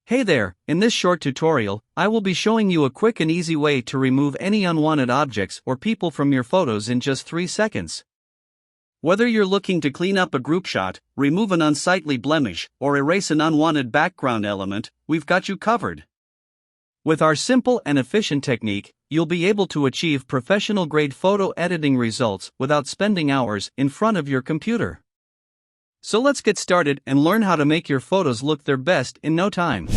Hey there, in this short tutorial, I will be showing you a quick and easy way to remove any unwanted objects or people from your photos in just 3 seconds. Whether you're looking to clean up a group shot, remove an unsightly blemish, or erase an unwanted background element, we've got you covered. With our simple and efficient technique, you'll be able to achieve professional-grade photo editing results without spending hours in front of your computer. So let's get started and learn how to make your photos look their best in no time.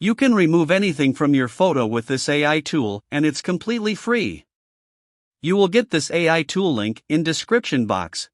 You can remove anything from your photo with this AI tool, and it's completely free. You will get this AI tool link in description box.